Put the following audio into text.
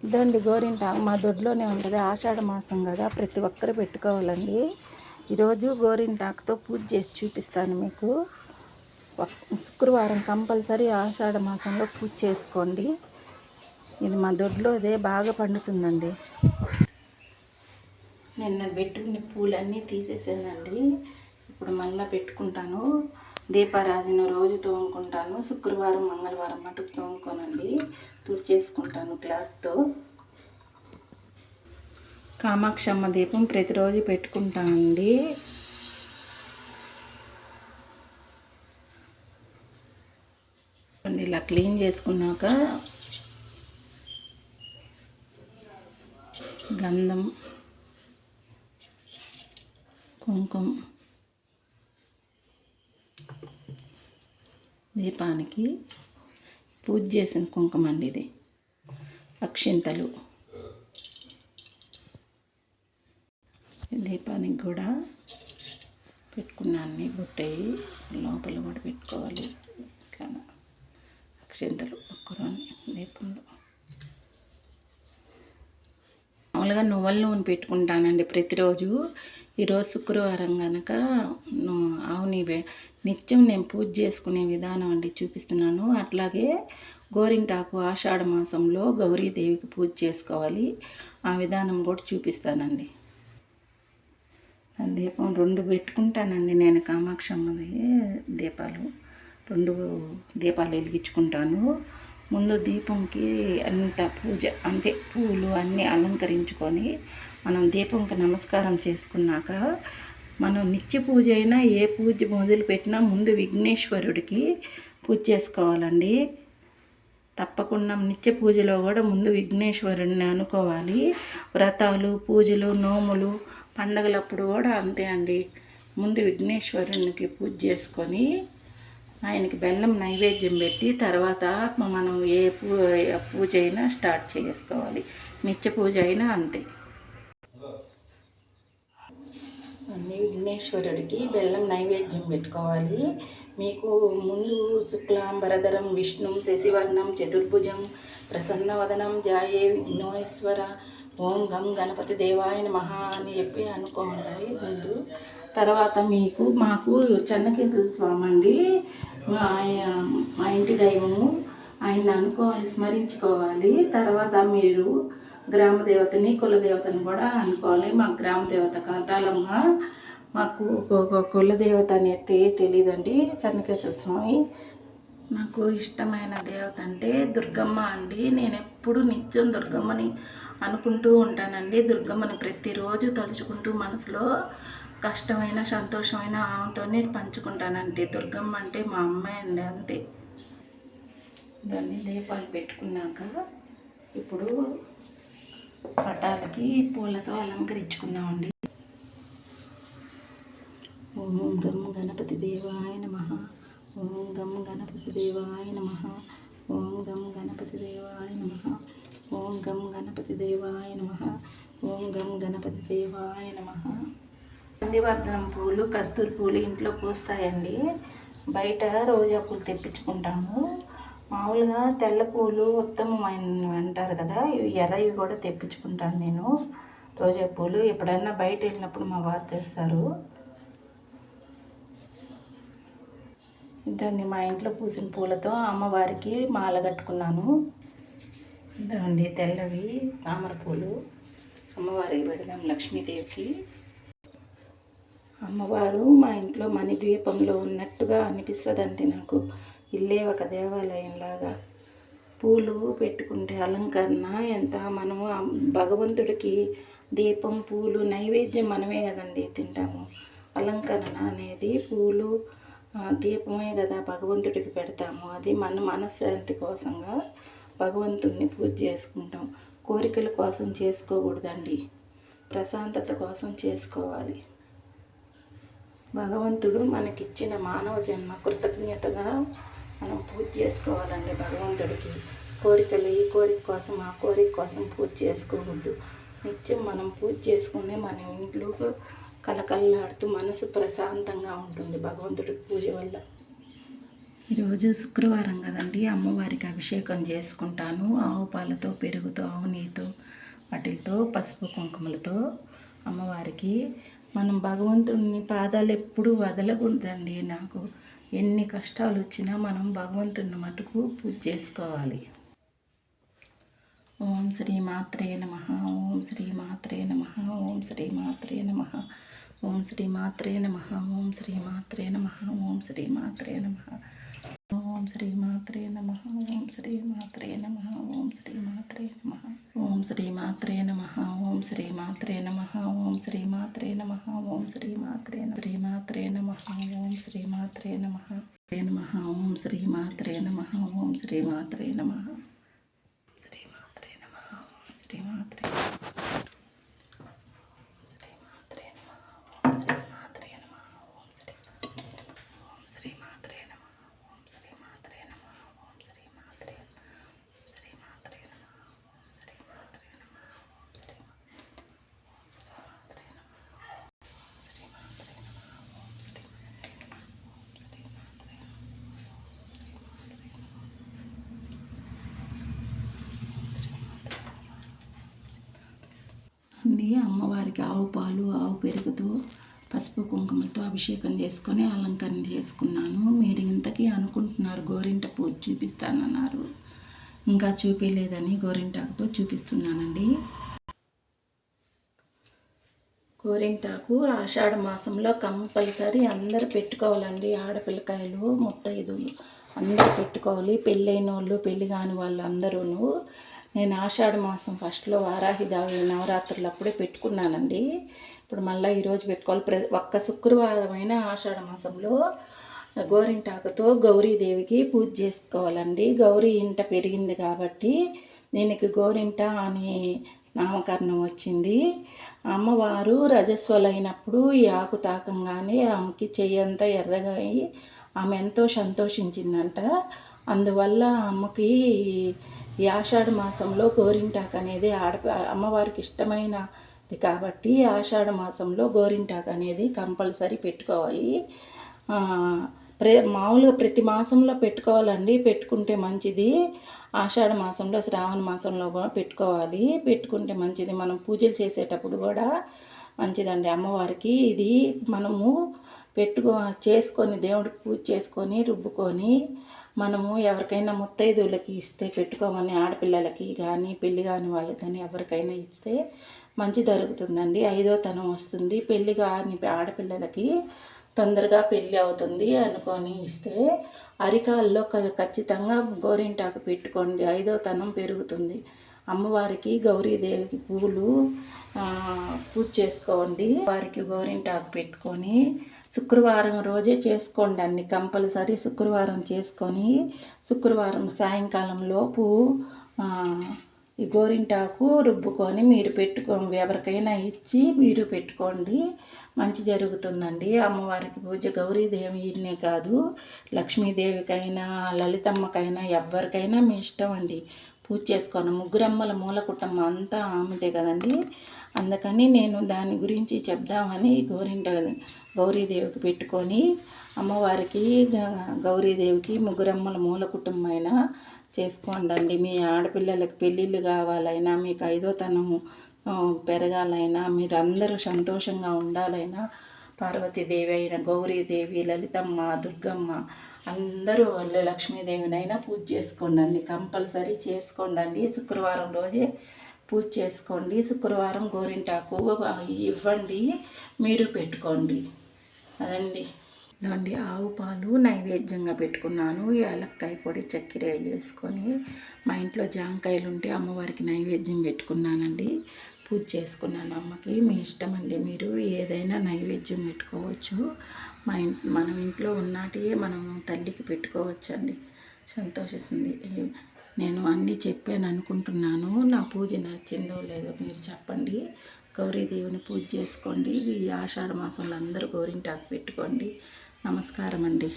ఇదండి గోరింటాకు మా దొడ్లోనే ఉంటుంది. ఆషాఢ మాసం కదా, ప్రతి ఒక్కరు పెట్టుకోవాలండి. ఈరోజు గోరింటాకుతో పూజ చేసి చూపిస్తాను మీకు. శుక్రవారం కంపల్సరీ ఆషాఢ మాసంలో పూజ చేసుకోండి. ఇది మా దొడ్లో ఇదే బాగా పండుతుందండి. నిన్న పెట్టుకునే పూలన్నీ తీసేసానండి. ఇప్పుడు మళ్ళీ పెట్టుకుంటాను. దీపారాధన రోజు తోముకుంటాను. శుక్రవారం మంగళవారం మటుకు తోముకోనండి, తుడిచేసుకుంటాను క్లాత్తో. కామాక్షమ్మ దీపం ప్రతిరోజు పెట్టుకుంటానండి. ఇలా క్లీన్ చేసుకున్నాక గంధం, కుంకుమ, దీపానికి పూజ చేసిన కుంకుమ అండి ఇది. అక్షింతలు దీపానికి కూడా పెట్టుకున్నాను. బుట్టయి లోపల కూడా పెట్టుకోవాలి. ఇట్లా అక్షింతలు ఒక్కరోని దీపంలో. మామూలుగా నువ్వుల నూనె పెట్టుకుంటానండి ప్రతిరోజు. ఈరోజు శుక్రవారం కనుక ఆవుని నిత్యం నేను పూజ చేసుకునే విధానం అండి చూపిస్తున్నాను. అట్లాగే గోరింటాకు ఆషాఢ మాసంలో గౌరీదేవికి పూజ చేసుకోవాలి, ఆ విధానం కూడా చూపిస్తానండి. దీపం 2 పెట్టుకుంటానండి నేను. కామాక్షమ్మది దీపాలు 2 దీపాలు వెలిగించుకుంటాను. ముందు దీపంకి అంత పూజ అంటే పూలు అన్నీ అలంకరించుకొని మనం దీపంకి నమస్కారం చేసుకున్నాక మనం నిత్య పూజ అయినా ఏ పూజ మొదలుపెట్టినా ముందు విఘ్నేశ్వరుడికి పూజ చేసుకోవాలండి. తప్పకుండా నిత్య పూజలో కూడా ముందు విఘ్నేశ్వరుడిని అనుకోవాలి. వ్రతాలు, పూజలు, నోములు, పండగలప్పుడు కూడా అంతే అండి. ముందు విఘ్నేశ్వరునికి పూజ చేసుకొని ఆయనకి బెల్లం నైవేద్యం పెట్టి తర్వాత మనం ఏ పూజ అయినా స్టార్ట్ చేసుకోవాలి. నిత్య పూజ అయినా అంతే. అన్ని విఘ్నేశ్వరుడికి బెల్లం నైవేద్యం పెట్టుకోవాలి. మీకు ముందు శుక్లాంబరధరం విష్ణుం శశివర్ణం చతుర్భుజం ప్రసన్నవదనం జాయే విఘ్నేశ్వర ఓం గం గణపతి దేవాయ నమః అని చెప్పి అనుకోవాలి ముందు. తర్వాత మాకు చెన్నకేతుల స్వామి అండి, మా ఇంటి దైవము. ఆయన అనుకోవాలి, స్మరించుకోవాలి. తర్వాత మీరు గ్రామ దేవతని, కులదేవతని కూడా అనుకోవాలి. మా గ్రామ దేవత కాటాలమ్మ. మాకు కులదేవత అనేది తెలియదండి. చెన్నకేశ్వర స్వామి. నాకు ఇష్టమైన దేవత అంటే దుర్గమ్మ అండి. నేను ఎప్పుడు నిత్యం దుర్గమ్మని అనుకుంటూ ఉంటానండి. దుర్గమ్మని ప్రతిరోజు తలుచుకుంటూ మనసులో కష్టమైన సంతోషమైన ఆమెతోనే పంచుకుంటానండి. దుర్గమ్మ అంటే మా అమ్మాయి అండి, అంతే. దాన్ని దీపాలు పెట్టుకున్నాక ఇప్పుడు పటాలకి పూలతో అలంకరించుకున్నామండి. ఓం గం గణపతి దేవాయ నమః, ఓం గం గణపతి దేవాయ నమః, ఓం గం గణపతి దేవాయ నమః, ఓం గం గణపతి దేవాయ నమః, ఓం గం గణపతి దేవాయ నమః. నందివర్ధనం పూలు, కస్తూరి పూలు ఇంట్లో పూస్తాయండి. బయట రోజా పూలు తెప్పించుకుంటాము. మామూలుగా తెల్ల పూలు ఉత్తమమైన అంటారు కదా, ఇవి ఎర్రవి కూడా తెప్పించుకుంటాను నేను. రోజా పూలు ఎప్పుడన్నా బయట వెళ్ళినప్పుడు మా వారు తెస్తారు. ఇదండి మా ఇంట్లో పూసిన పూలతో అమ్మవారికి మాల కట్టుకున్నాను. ఇదండి తెల్లవి తామర పూలు అమ్మవారికి పెడదాం, లక్ష్మీదేవికి. అమ్మవారు మా ఇంట్లో మణిద్వీపంలో ఉన్నట్టుగా అనిపిస్తుందండి నాకు. ఇల్లే ఒక దేవాలయంలాగా. పూలు పెట్టుకుంటే అలంకరణ ఎంత. మనము భగవంతుడికి దీపం, పూలు నైవేద్యం మనమే కదండి తింటాము. అలంకరణ అనేది పూలు, దీపమే కదా భగవంతుడికి పెడతాము. అది మన మనశ్శాంతి కోసంగా భగవంతుడిని పూజ చేసుకుంటాం. కోరికల కోసం చేసుకోకూడదండి, ప్రశాంతత కోసం చేసుకోవాలి. భగవంతుడు మనకిచ్చిన మానవ జన్మ కృతజ్ఞతగా మనం పూజ చేసుకోవాలండి భగవంతుడికి. కోరికలు ఈ కోరిక కోసం ఆ కోరిక కోసం పూజ చేసుకోవద్దు. నిత్యం మనం పూజ చేసుకుని మన ఇంట్లో కలకల్లాడుతూ మనసు ప్రశాంతంగా ఉంటుంది భగవంతుడికి పూజ వల్ల. ఈరోజు శుక్రవారం కదండి, అమ్మవారికి అభిషేకం చేసుకుంటాను. ఆవు పాలతో, పెరుగుతో, ఆవు నెయ్యితో, వాటితో పసుపు కుంకుమలతో అమ్మవారికి. మనం భగవంతుని పాదాలు ఎప్పుడూ వదలకూడదండి. నాకు ఎన్ని కష్టాలు వచ్చినా మనం భగవంతుని మటుకు పూజ చేసుకోవాలి. ఓం శ్రీ మాత్రే నమః. ఓం శ్రీ మాత్రే నమః. ఓం శ్రీ మాత్రే నమః. ఓం శ్రీ మాత్రే నమః. ఓం శ్రీ మాత్రే నమః. ఓం శ్రీ మాత్రే నమః. ఓం శ్రీ మాత్రే నమః. ఓం శ్రీ మాత్రే నమః. ఓం శ్రీ మాత్రే నమః. ఓం శ్రీ మాత్రే నమః. ఓం శ్రీ మాత్రే నమః. ఓం శ్రీ మాత్రే నమః. ఓం శ్రీ మాత్రే శ్రీ మాత్రే నమః. ఓం శ్రీ మాత్రే నమః. నమః. ఓం శ్రీ మాత్రే నమః. ఓం శ్రీ మాత్రే నమః. శ్రీ మాత్రే నమః. శ్రీ మాత్రే అమ్మవారికి ఆవు పాలు, ఆవు పెరుగుతో, పసుపు కుంకుమలతో అభిషేకం చేసుకొని అలంకరణ చేసుకున్నాను. మీరు ఇంతకీ అనుకుంటున్నారు గోరింట పూజ చూపిస్తానన్నారు. ఇంకా చూపించలేదని గోరింటాకుతో చూపిస్తున్నానండి. గోరింటాకు ఆషాఢ మాసంలో కంపల్సరీ అందరు పెట్టుకోవాలండి. ఆడపిల్లకాయలు, ముత్తైదులు అందరూ పెట్టుకోవాలి. పెళ్ళైన వాళ్ళు, పెళ్ళి కాని వాళ్ళు అందరూ. నేను ఆషాఢ మాసం ఫస్ట్లో వారాహిదేవి నవరాత్రులు అప్పుడే పెట్టుకున్నానండి. ఇప్పుడు మళ్ళీ ఈరోజు పెట్టుకోవాలి. ఒక్క శుక్రవారం అయినా ఆషాఢ మాసంలో గోరింటాకుతో గౌరీదేవికి పూజ చేసుకోవాలండి. గౌరీ ఇంట పెరిగింది కాబట్టి దీనికి గోరింట అని నామకరణం వచ్చింది. అమ్మవారు రజస్వలైనప్పుడు ఈ ఆకు తాకంగానే ఆమెకి చెయ్యంతా ఎర్రగా అయ్యి ఆమె ఎంతో సంతోషించిందంట. అందువల్ల అమ్మకి ఈ ఆషాఢ మాసంలో గోరింటాకు అనేది అమ్మవారికి ఇష్టమైనది కాబట్టి ఆషాఢ మాసంలో గోరింటాకు అనేది కంపల్సరీ పెట్టుకోవాలి. మామూలుగా ప్రతి మాసంలో పెట్టుకోవాలండి. పెట్టుకుంటే మంచిది. ఆషాఢ మాసంలో, శ్రావణ మాసంలో పెట్టుకోవాలి. పెట్టుకుంటే మంచిది. మనం పూజలు చేసేటప్పుడు కూడా మంచిదండి అమ్మవారికి. ఇది మనము చేసుకొని దేవుడికి పూజ చేసుకొని రుబ్బుకొని మనము ఎవరికైనా ముత్తైదువులకి ఇస్తే, పెట్టుకోమని ఆడపిల్లలకి కానీ పెళ్ళి కాని వాళ్ళకి కానీ ఎవరికైనా ఇస్తే మంచి జరుగుతుందండి. 5వ తనం వస్తుంది. పెళ్ళి కాని ఆడపిల్లలకి తొందరగా పెళ్ళి అవుతుంది అనుకొని ఇస్తే అరికాల్లో ఖచ్చితంగా గోరింటాకు పెట్టుకోండి. 5వ తనం పెరుగుతుంది. అమ్మవారికి గౌరీదేవికి పూలు పూజ చేసుకోండి. వారికి గోరింటాకు పెట్టుకొని శుక్రవారం రోజే చేసుకోండి. అన్ని కంపల్సరీ శుక్రవారం చేసుకొని శుక్రవారం సాయంకాలంలోపు ఈ గోరింటాకు రుబ్బుకొని మీరు ఎవరికైనా ఇచ్చి మీరు పెట్టుకోండి. మంచి జరుగుతుందండి. అమ్మవారికి పూజ గౌరీదేవినే కాదు, లక్ష్మీదేవికైనా, లలితమ్మకైనా, ఎవరికైనా మీ ఇష్టం అండి. పూజ చేసుకోను. ముగ్గురమ్మల మూల కుటుంబం అంతా ఆమెదే కదండి. అందుకని నేను దాని గురించి చెప్దామని గౌరీదేవికి పెట్టుకొని అమ్మవారికి గౌరీదేవికి ముగ్గురమ్మల మూల కుటుంబమైన చేసుకోండి. మీ ఆడపిల్లలకి పెళ్ళిళ్ళు కావాలైనా, మీకు 5వ తనము పెరగాలైనా, మీరు అందరూ సంతోషంగా ఉండాలైనా, పార్వతీదేవి అయిన గౌరీదేవి, లలితమ్మ, దుర్గమ్మ అందరూ లక్ష్మీదేవినైనా పూజ చేసుకోండి. కంపల్సరీ చేసుకోండి. శుక్రవారం రోజే పూజ చేసుకోండి. శుక్రవారం గోరింటాకు ఇవ్వండి, మీరు పెట్టుకోండి. అదండి. ఆవు పాలు నైవేద్యంగా పెట్టుకున్నాను. యాలక్కాయ పొడి, చక్కెర వేసుకొని మా ఇంట్లో జాంకాయలు ఉంటే అమ్మవారికి నైవేద్యం పెట్టుకున్నానండి. పూజ చేసుకున్నాను అమ్మకి. మీ ఇష్టం అండి. మీరు ఏదైనా నైవేద్యం పెట్టుకోవచ్చు. మనం ఇంట్లో ఉన్నటియే మనం తల్లికి పెట్టుకోవచ్చండి. సంతోషిస్తుంది. నేను అన్నీ చెప్పాను అనుకుంటున్నాను. నా పూజ నచ్చిందో లేదో మీరు చెప్పండి. గౌరీదేవిని పూజ చేసుకోండి. ఈ ఆషాఢ మాసంలో అందరూ గోరింటాకు పెట్టుకోండి. నమస్కారం అండి.